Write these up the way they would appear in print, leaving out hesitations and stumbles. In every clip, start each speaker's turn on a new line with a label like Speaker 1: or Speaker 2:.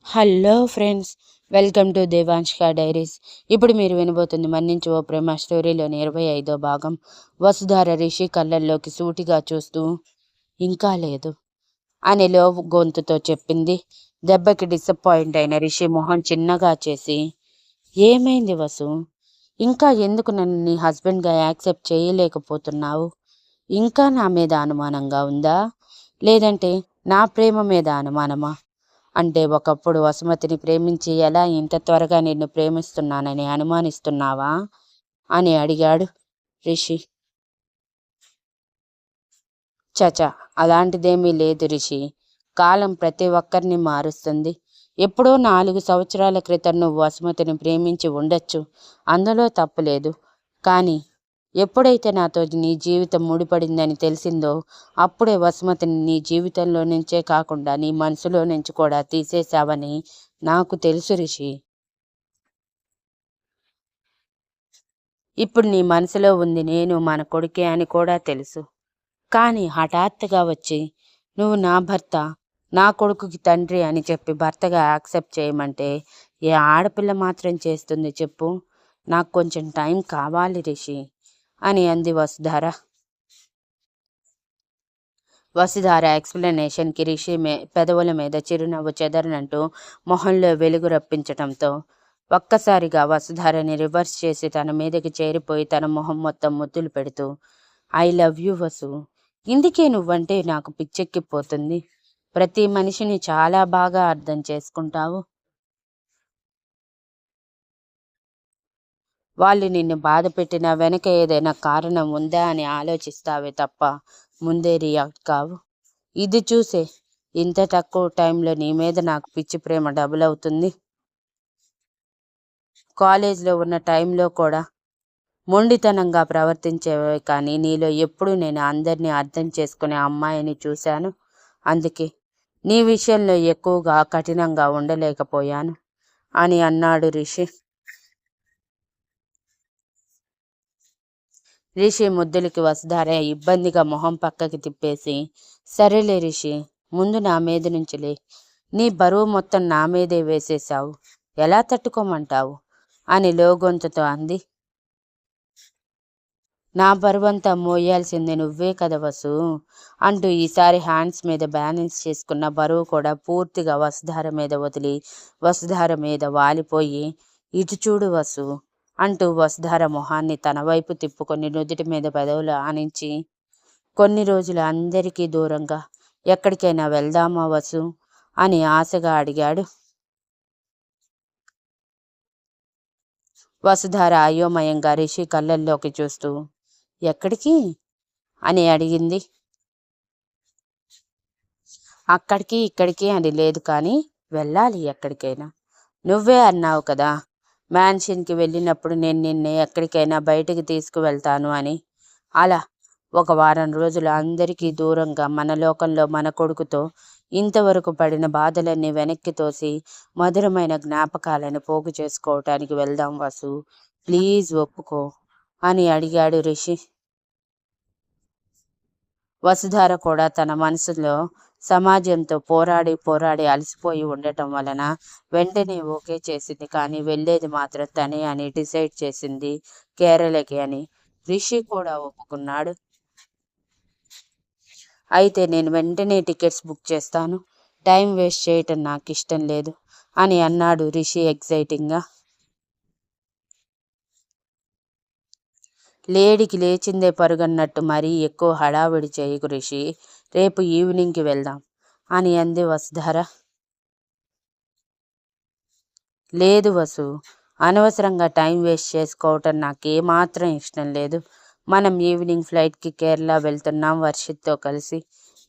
Speaker 1: Hello friends, welcome to Devanshka diaries. ఇప్పుడు మీరు వినబోతుంది మన్నించు ఓ ప్రేమ స్టోరీలోని 25వ భాగం. వసుధార రిషి కళ్ళల్లోకి సూటిగా చూస్తూ ఇంకా లేదు అని లో గొంతుతో చెప్పింది. దెబ్బకి డిసప్పాయింట్ అయిన రిషి మొహం చిన్నగా చేసి, ఏమైంది వసు? ఇంకా ఎందుకు నన్ను నీ హస్బెండ్గా యాక్సెప్ట్ చేయలేకపోతున్నావు? ఇంకా నా మీద అనుమానంగా ఉందా, లేదంటే నా ప్రేమ మీద అనుమానమా? అంటే ఒకప్పుడు వసుమతిని ప్రేమించి ఎలా ఇంత త్వరగా నిన్ను ప్రేమిస్తున్నానని అనుమానిస్తున్నావా అని అడిగాడు రిషి. చచా, అలాంటిదేమీ లేదు రిషి. కాలం ప్రతి ఒక్కరిని మారుస్తుంది. ఎప్పుడో 4 సంవత్సరాల క్రితం నువ్వు వసుమతిని ప్రేమించి ఉండొచ్చు, అందులో తప్పులేదు. కానీ ఎప్పుడైతే నాతో నీ జీవితం ముడిపడిందని తెలిసిందో అప్పుడే వసుమతిని నీ జీవితంలో నుంచే కాకుండా నీ మనసులో నుంచి కూడా తీసేశావని నాకు తెలుసు రిషి. ఇప్పుడు నీ మనసులో ఉంది నేను మన కొడుకే అని కూడా తెలుసు. కానీ హఠాత్తుగా వచ్చి నువ్వు నా భర్త, నా కొడుకుకి తండ్రి అని చెప్పి భర్తగా యాక్సెప్ట్ చేయమంటే ఏ ఆడపిల్ల మాత్రం చేస్తుంది చెప్పు? నాకు కొంచెం టైం కావాలి రిషి అని అంది వసుధార. వసుధార ఎక్స్ప్లెనేషన్కి రిషి పెదవుల మీద చిరునవ్వు చెదరనంటూ మొహంలో వెలుగు రప్పించటంతో ఒక్కసారిగా వసుధారని రివర్స్ చేసి తన మీదకి చేరిపోయి తన మొహం మొత్తం ముద్దులు పెడుతూ, ఐ లవ్ యూ వసు. ఇందుకే నువ్వంటే నాకు పిచ్చెక్కిపోతుంది. ప్రతి మనిషిని చాలా బాగా అర్థం చేసుకుంటావు. వాళ్ళు నిన్ను బాధ పెట్టినా వెనక ఏదైనా కారణం ఉందా అని ఆలోచిస్తావే తప్ప ముందే రియాక్ట్ కావు. ఇది చూసే ఇంత తక్కువ టైంలో నీ మీద నాకు పిచ్చి ప్రేమ డబుల్ అవుతుంది. కాలేజ్లో ఉన్న టైంలో కూడా మొండితనంగా ప్రవర్తించేవే కానీ నీలో ఎప్పుడూ నేను అందరినీ అర్థం చేసుకునే అమ్మాయిని చూశాను. అందుకే నీ విషయంలో ఎక్కువగా కఠినంగా ఉండలేకపోయాను అని అన్నాడు రిషి. రిషి ముద్దులకి వసుధార ఇబ్బందిగా మొహం పక్కకి తిప్పేసి, సరేలే రిషి, ముందు నా మీద నుంచిలే. నీ బరువు మొత్తం నా మీదే వేసేశావు, ఎలా తట్టుకోమంటావు అని లోగొంతుతో అంది. నా బరువంతా మోయాల్సిందే నువ్వే కదా వసు అంటూ ఈసారి హ్యాండ్స్ మీద బ్యాలెన్స్ చేసుకున్న బరువు కూడా పూర్తిగా వసుధార మీద వదిలి వసుధార మీద వాలిపోయి, ఇటు చూడు వసు అంటూ వసుధార మొహాన్ని తన వైపు తిప్పుకొని నుదుటి మీద పెదవులు ఆనించి, కొన్ని రోజులు అందరికీ దూరంగా ఎక్కడికైనా వెళ్దామా వసు అని ఆశగా అడిగాడు. వసుధార అయోమయంగా రిషి కళ్ళల్లోకి చూస్తూ, ఎక్కడికి అని అడిగింది. అక్కడికి ఇక్కడికి అని లేదు కానీ వెళ్ళాలి ఎక్కడికైనా. నువ్వే అన్నావు కదా మ్యాన్షన్కి వెళ్ళినప్పుడు నేను నిన్ను ఎక్కడికైనా బయటికి తీసుకువెళ్తాను అని. అలా ఒక వారం రోజులు అందరికీ దూరంగా మన లోకంలో మన కొడుకుతో ఇంతవరకు పడిన బాధలన్నీ వెనక్కి తోసి మధురమైన జ్ఞాపకాలను పోగు చేసుకోవటానికి వెళ్దాం వసు, ప్లీజ్ ఒప్పుకో అని అడిగాడు రిషి. వసుధార కూడా తన మనసులో సమాజంతో పోరాడి అలసిపోయి ఉండటం వలన వెంటనే ఓకే చేసింది. కానీ వెళ్ళేది మాత్రం తనే అని డిసైడ్ చేసింది, కేరళకి అని. రిషి కూడా ఒప్పుకున్నాడు. అయితే నేను వెంటనే టికెట్స్ బుక్ చేస్తాను, టైం వేస్ట్ చేయటం నాకు ఇష్టం లేదు అని అన్నాడు రిషి ఎగ్జైటింగ్గా. లేడికి లేచిందే పరుగన్నట్టు మరీ ఎక్కువ హడావిడి చేయకు రిషి, రేపు ఈవినింగ్కి వెళ్దాం అని అంది వసుధార. లేదు వసు, అనవసరంగా టైం వేస్ట్ చేసుకోవటం నాకేమాత్రం ఇష్టం లేదు. మనం ఈవినింగ్ ఫ్లైట్కి కేరళ వెళ్తున్నాం వర్షిత్తో కలిసి.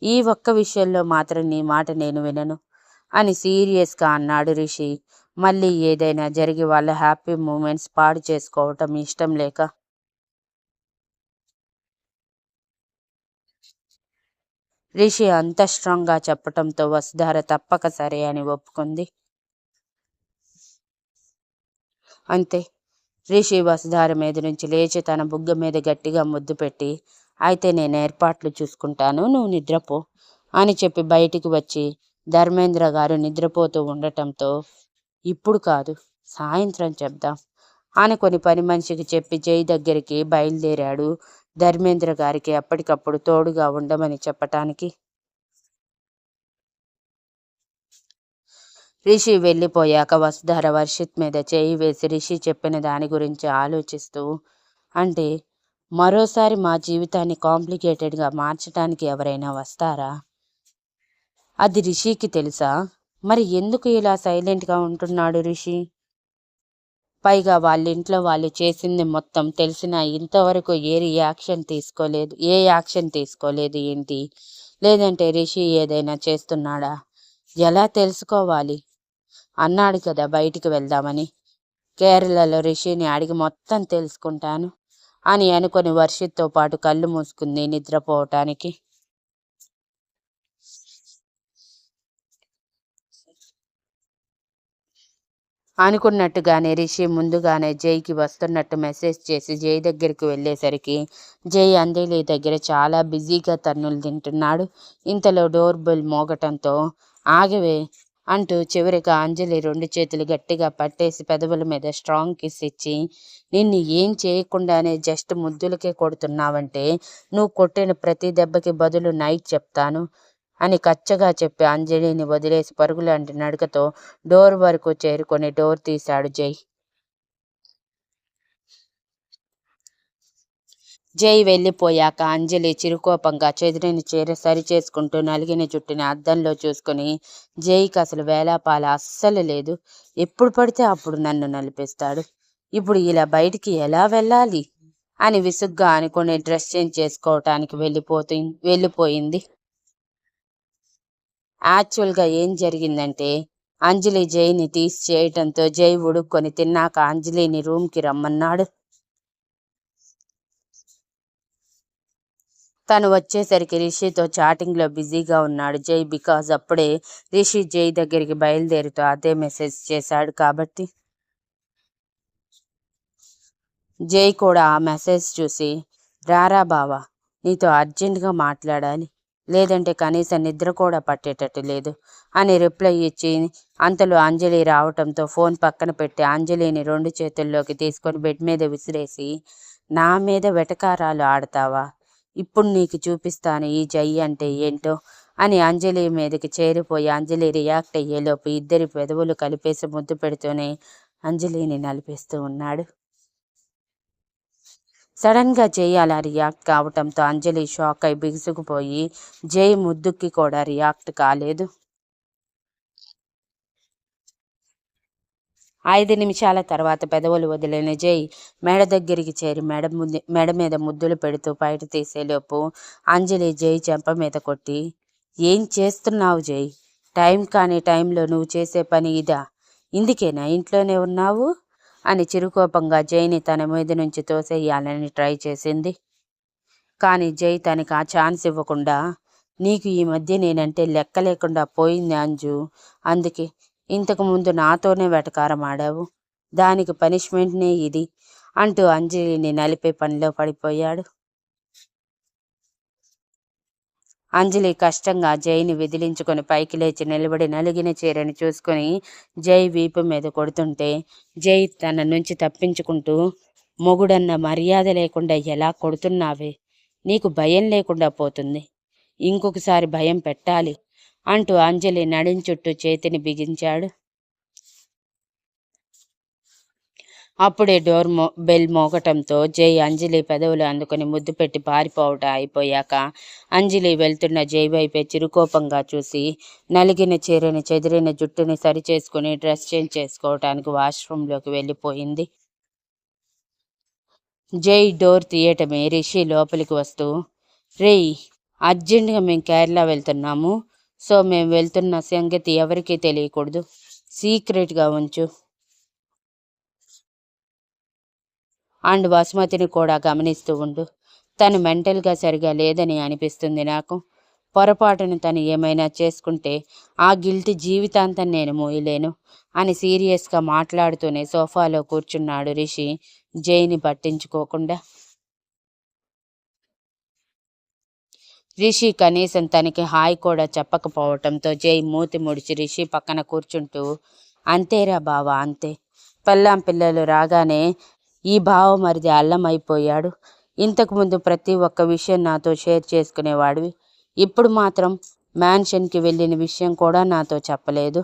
Speaker 1: ఈ ఒక్క విషయంలో మాత్రం నీ మాట నేను వినను అని సీరియస్గా అన్నాడు రిషి, మళ్ళీ ఏదైనా జరిగి వాళ్ళ హ్యాపీ మూమెంట్స్ పాడు చేసుకోవటం ఇష్టం లేక. రిషి అంత స్ట్రాంగ్గా చెప్పటంతో వసుధార తప్పక సరే అని ఒప్పుకుంది. అంతే, రిషి వసుధార మీద నుంచి లేచి తన బుగ్గ మీద గట్టిగా ముద్దు పెట్టి, అయితే నేను ఏర్పాట్లు చూసుకుంటాను, నువ్వు నిద్రపో అని చెప్పి బయటికి వచ్చి ధర్మేంద్ర గారు నిద్రపోతూ ఉండటంతో ఇప్పుడు కాదు, సాయంత్రం చెప్దాం అనుకొని పని మనిషికి చెప్పి జై దగ్గరికి బయలుదేరాడు. ధర్మేంద్ర గారికి అప్పటికప్పుడు తోడుగా ఉండమని చెప్పటానికి. రిషి వెళ్ళిపోయాక వసుధార వర్షిత్ మీద చేయి వేసి రిషి చెప్పిన దాని గురించి ఆలోచిస్తూ, అంటే మరోసారి మా జీవితాన్ని కాంప్లికేటెడ్గా మార్చడానికి ఎవరైనా వస్తారా? అది రిషికి తెలుసా? మరి ఎందుకు ఇలా సైలెంట్గా ఉంటున్నాడు రిషి? పైగా వాళ్ళింట్లో వాళ్ళు చేసింది మొత్తం తెలిసినా ఇంతవరకు ఏ యాక్షన్ తీసుకోలేదు ఏంటి? లేదంటే రిషి ఏదైనా చేస్తున్నాడా? ఎలా తెలుసుకోవాలి? అన్నాడు కదా బయటికి వెళ్దామని. కేరళలో రిషిని అడిగి మొత్తం తెలుసుకుంటాను అని అనుకొని వర్షిత్తో పాటు కళ్ళు మూసుకుంది నిద్రపోవటానికి. అనుకున్నట్టుగానే రిషి ముందుగానే జైకి వస్తున్నట్టు మెసేజ్ చేసి జై దగ్గరికి వెళ్ళేసరికి జై అంజలి దగ్గర చాలా బిజీగా తన్నులు తింటున్నాడు. ఇంతలో డోర్ బెల్ మోగటంతో ఆగవే అంటూ చివరిగా అంజలి 2 చేతులు గట్టిగా పట్టేసి పెదవుల మీద స్ట్రాంగ్ కిస్ ఇచ్చి, నిన్ను ఏం చేయకుండానే జస్ట్ ముద్దులకే కొడుతున్నావంటే నువ్వు కొట్టిన ప్రతి దెబ్బకి బదులు నైట్ చెప్తాను అని కచ్చగా చెప్పి అంజలిని వదిలేసి పరుగులాంటి నడకతో డోర్ వరకు చేరుకొని డోర్ తీశాడు జై. జై వెళ్ళిపోయాక అంజలి చిరుకోపంగా చెదిరిన చీర సరిచేసుకుంటూ నలిగిన జుట్టుని అద్దంలో చూసుకుని, జైకి అసలు వేలాపాల అస్సలు లేదు. ఎప్పుడు పడితే అప్పుడు నన్ను నలిపేస్తాడు. ఇప్పుడు ఇలా బయటికి ఎలా వెళ్ళాలి అని విసుగ్గా అనుకుని డ్రెస్ చేంజ్ చేసుకోవటానికి వెళ్ళిపోయింది. యాక్చువల్గా ఏం జరిగిందంటే అంజలి జైని తీసి చేయటంతో జై ఉడుక్కొని తిన్నాక అంజలిని రూమ్కి రమ్మన్నాడు. తను వచ్చేసరికి రిషితో చాటింగ్లో బిజీగా ఉన్నాడు జై. బికాజ్ అప్పుడే రిషి జై దగ్గరికి బయలుదేరుతూ అదే మెసేజ్ చేశాడు కాబట్టి. జై కూడా ఆ మెసేజ్ చూసి, రారా బావా, నీతో అర్జెంటుగా మాట్లాడాలి, లేదంటే కనీసం నిద్ర కూడా పట్టేటట్టు లేదు అని రిప్లై ఇచ్చి, అంతలో అంజలి రావటంతో ఫోన్ పక్కన పెట్టి అంజలిని 2 చేతుల్లోకి తీసుకొని బెడ్ మీద విసిరేసి, నా మీద వెటకారాలు ఆడతావా? ఇప్పుడు నీకు చూపిస్తాను ఈ జై అంటే ఏంటో అని అంజలి మీదకి చేరిపోయి అంజలి రియాక్ట్ అయ్యేలోపు ఇద్దరి పెదవులు కలిపేసి ముద్దు పెడుతూనే అంజలిని నలిపేస్తూ ఉన్నాడు. సడన్గా జై అలా రియాక్ట్ కావటంతో అంజలి షాక్ అయి బిగుసుకుపోయి జై ముద్దుకి కూడా రియాక్ట్ కాలేదు. 5 నిమిషాల తర్వాత పెదవులు వదిలిన జై మెడ దగ్గరికి చేరి మెడ మీద ముద్దులు పెడుతూ బయట తీసేలోపు అంజలి జై చెంప మీద కొట్టి, ఏం చేస్తున్నావు జై? టైం కాని టైంలో నువ్వు చేసే పని ఇదా? ఇందుకేనా ఇంట్లోనే ఉన్నావు అని చిరుకోపంగా జైని తన మీద నుంచి తోసేయాలని ట్రై చేసింది. కానీ జై తనకి ఆ ఛాన్స్ ఇవ్వకుండా, నీకు ఈ మధ్య నేనంటే లెక్క లేకుండా పోయింది అంజు, అందుకే ఇంతకుముందు నాతోనే వెటకారం ఆడావు, దానికి పనిష్మెంట్నే ఇది అంటూ అంజలిని నలిపే పనిలో పడిపోయాడు. అంజలి కష్టంగా జైని విదిలించుకొని పైకి లేచి నిలబడి నలిగిన చీరని చూసుకొని జై వీపు మీద కొడుతుంటే జై తన నుంచి తప్పించుకుంటూ, మొగుడన్న మర్యాద లేకుండా ఎలా కొడుతున్నావే, నీకు భయం లేకుండా పోతుంది, ఇంకొకసారి భయం పెట్టాలి అంటూ అంజలి నడిం చుట్టూ చేతిని బిగించాడు. అప్పుడే బెల్ మోగటంతో జై అంజలి పెదవులు అందుకొని ముద్దు పెట్టి పారిపోవటం అయిపోయాక అంజలి వెళ్తున్న జై వైపే చిరుకోపంగా చూసి నలిగిన చీరని చెదిరిన జుట్టుని సరిచేసుకుని డ్రెస్ చేంజ్ చేసుకోవటానికి వాష్రూమ్లోకి వెళ్ళిపోయింది. జై డోర్ తీయటమే రిషి లోపలికి వస్తూ, రేయ్, అర్జెంటుగా మేము కేరళ వెళ్తున్నాము, సో మేము వెళ్తున్న సంగతి ఎవరికీ తెలియకూడదు, సీక్రెట్గా ఉంచు అండ్ వసుమతిని కూడా గమనిస్తూ ఉండు, తను మెంటల్గా సరిగా లేదని అనిపిస్తుంది నాకు, పొరపాటును తను ఏమైనా చేసుకుంటే ఆ గిల్ట్ జీవితాంతం నేను మోయలేను అని సీరియస్గా మాట్లాడుతూనే సోఫాలో కూర్చున్నాడు రిషి జైని పట్టించుకోకుండా. రిషి కనీసం తనకి హాయ్ కూడా చెప్పకపోవటంతో జై మూతి ముడిచి రిషి పక్కన కూర్చుంటూ, అంతేరా బావా అంతే. పెళ్ళాం పిల్లలు రాగానే ఈ బావమరిది అల్లమైపోయాడు. ఇంతకుముందు ప్రతి ఒక్క విషయం నాతో షేర్ చేసుకునేవాడివి. ఇప్పుడు మాత్రం మ్యాన్షన్కి వెళ్ళిన విషయం కూడా నాతో చెప్పలేదు.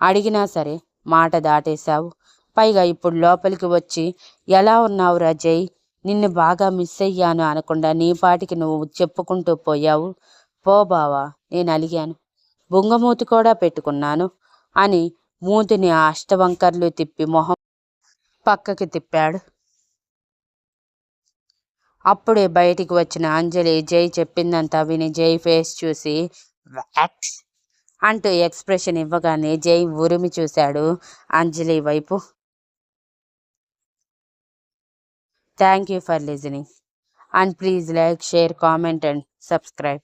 Speaker 1: అడిగినా సరే మాట దాటేశావు. పైగా ఇప్పుడు లోపలికి వచ్చి ఎలా ఉన్నావురా జై, నిన్ను బాగా మిస్ అయ్యాను అనకుండా నీ పాటికి నువ్వు చెప్పుకుంటూ పోయావు. పో బావా, నేను అలిగాను, బుంగమూతి కూడా పెట్టుకున్నాను అని మూతిని అష్టవంకర్లు తిప్పి మొహం పక్కకి తిప్పాడు. అప్పుడే బయటికి వచ్చిన అంజలి జై చెప్పిందంతా విని జై ఫేస్ చూసి వ్యాక్స్ అంటూ ఎక్స్ప్రెషన్ ఇవ్వగానే జై ఉరిమి చూశాడు అంజలి వైపు. Thank you for listening and please like, share, comment and subscribe.